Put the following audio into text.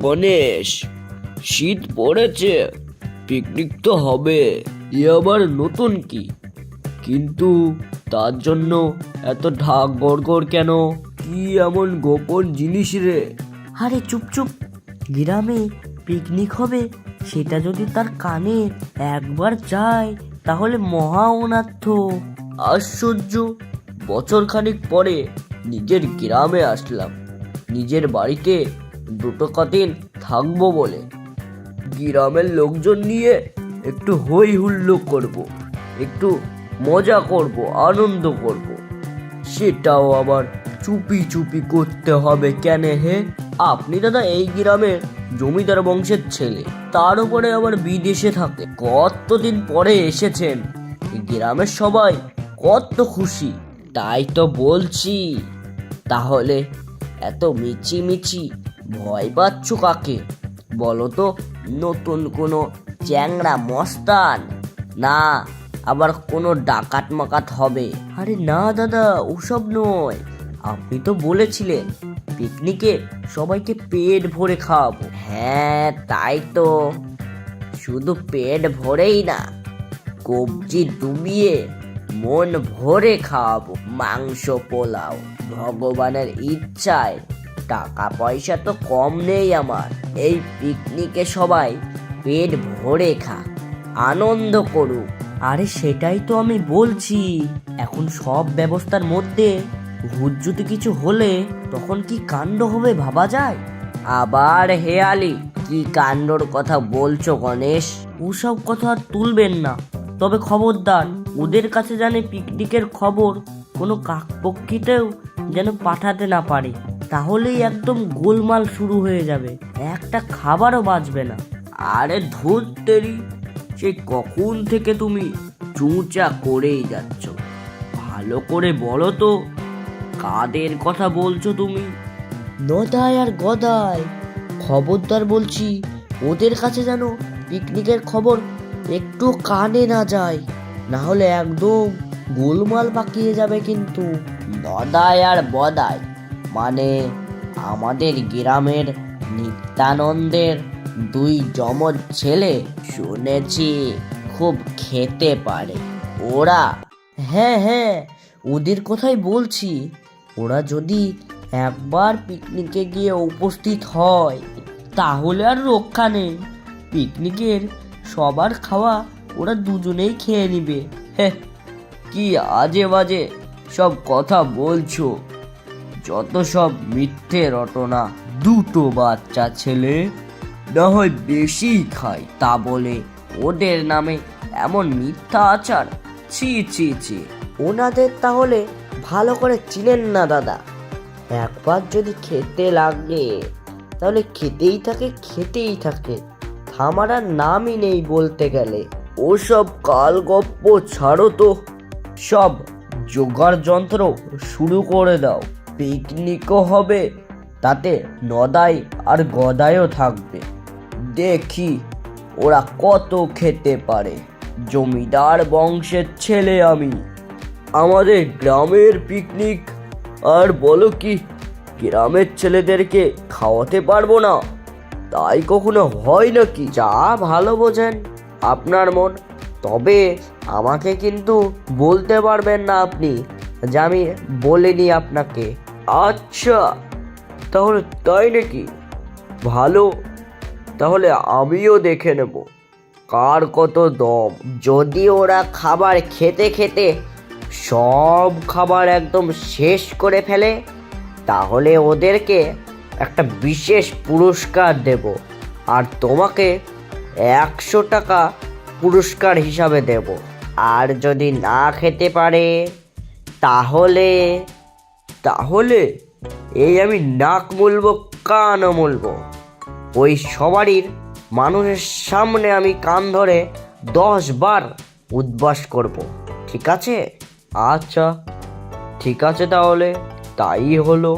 গণেশ, শীত পড়েছে, পিকনিক তো হবে। এ আবার নতুন কি? কিন্তু তার জন্য এত ঢাক গড়গড় কেন? কি এমন গোপন জিনিস রে? আরে চুপ চুপ, গ্রামে পিকনিক হবে সেটা যদি তার কানে একবার যায় তাহলে মহা অনার্থ। আশ্চর্য, বছর খানিক পরে নিজের গ্রামে আসলাম, নিজের বাড়িতে দুটো কদিন থাকবো বলে। গ্রামের লোকজন নিয়ে একটু হই হুল্লো করব, একটু মজা করব, আনন্দ করব। সেটাও আবার চুপি চুপি করতে হবে কেন হে? আপনি দাদা এই গ্রামের জমিদার বংশের ছেলে, তার উপরে আবার বিদেশে থাকে। কতদিন পরে এসেছেন, গ্রামের সবাই কত খুশি। তাই তো বলছি, তাহলে এত মিচি ভয় পাচ্ছ কাকে বলো তো? নতুন কোনো চ্যাংড়া মস্তান, না আবার কোনো ডাকাত মাকাত হবে? আরে না দাদা, ওসব নয়। আপনি তো বলেছিলেন পিকনিকে সবাইকে পেট ভরে খাওয়াবো। হ্যাঁ তাই তো, শুধু পেট ভরেই না, কবজি ডুবিয়ে মন ভরে খাওয়াবো। মাংস পোলাও, ভগবানের ইচ্ছায়। টাকা পয়সা তো কম নেই আমার। এই পিকনিকে সবাই পেট ভরে খা, আনন্দ করুক। আরে সেটাই তো আমি বলছি, এখন সব ব্যবস্থার মধ্যে ভূত যদি কিছু হলে তখন কি কাণ্ড হবে ভাবা যায়? আবার হেয়ালি, কি কাণ্ডর কথা বলছো গণেশ? ওসব কথা আর তুলবেন না, তবে খবরদার ওদের কাছে জানে পিকনিকের খবর কোনো কাকপক্ষীতেও যেন পাঠাতে না পারে, তাহলেই একদম গোলমাল শুরু হয়ে যাবে, একটা খাবারও বাঁচবে না। আরে ধুর তেরি, সে কখন থেকে তুমি চুঁচা করেই যাচ্ছ। ভালো করে বলো তো, কাদের কথা বলছো তুমি? নদায় আর গদায়, খবরদার বলছি ওদের কাছে যেন পিকনিকের খবর একটু কানে না যায়, না হলে একদম গোলমাল পাকিয়ে যাবে কিন্তু। নদায় আর বদায় মানে আমাদের গ্রামের নিত্যানন্দের দুই যমজ ছেলে, শুনেছি খুব খেতে পারে ওরা। হ্যাঁ হ্যাঁ, ওদের কথাই বলছি। ওরা যদি একবার পিকনিকে গিয়ে উপস্থিত হয় তাহলে আর রক্ষা নেই। পিকনিকের সবার খাওয়া ওরা দুজনেই খেয়ে নিবে। হে, কি আজে বাজে সব কথা বলছো, যত সব মিথ্যে রটনা। দুটো বাচ্চা ছেলে, না হয় বেশি খায়, তা বলে ওদের নামে এমন মিথ্যা আচার? ছি ছি ছি। ওনাদের তাহলে ভালো করে চিনেন না দাদা, একবার যদি খেতে লাগে তাহলে খেতেই থাকে, থামার আর নামই নেই বলতে গেলে। ওসব কাল গপ্প ছাড়ো তো, সব জোগাড় যন্ত্র শুরু করে দাও। পিকনিকও হবে, তাতে নদাই আর গদাইও থাকবে। দেখি ওরা কত খেতে পারে। জমিদার বংশের ছেলে আমি, আমাদের গ্রামের পিকনিক আর বলো কি গ্রামের ছেলেদেরকে খাওয়াতে পারবো না? তাই কখনো হয় নাকি? যা ভালো বোঝেন আপনার মন, তবে আমাকে কিন্তু বলতে পারবেন না আপনি যে আমি বলিনি আপনাকে। আচ্ছা, তাহলে তাই নাকি? ভালো, তাহলে আমিও দেখে নেব কার কত দম। যদি ওরা খাবার খেতে খেতে সব খাবার একদম শেষ করে ফেলে, তাহলে ওদেরকে একটা বিশেষ পুরস্কার দেব, আর তোমাকে 100 টাকা পুরস্কার হিসাবে দেব। আর যদি না খেতে পারে তাহলে তাহলে এই আমি নাক মুলবো, কানও মুলবো, ওই সবারই মানুষের সামনে আমি কান ধরে 10 বার উদ্বাস করব, ঠিক আছে? আচ্ছা ঠিক আছে, তাহলে তাই হলো।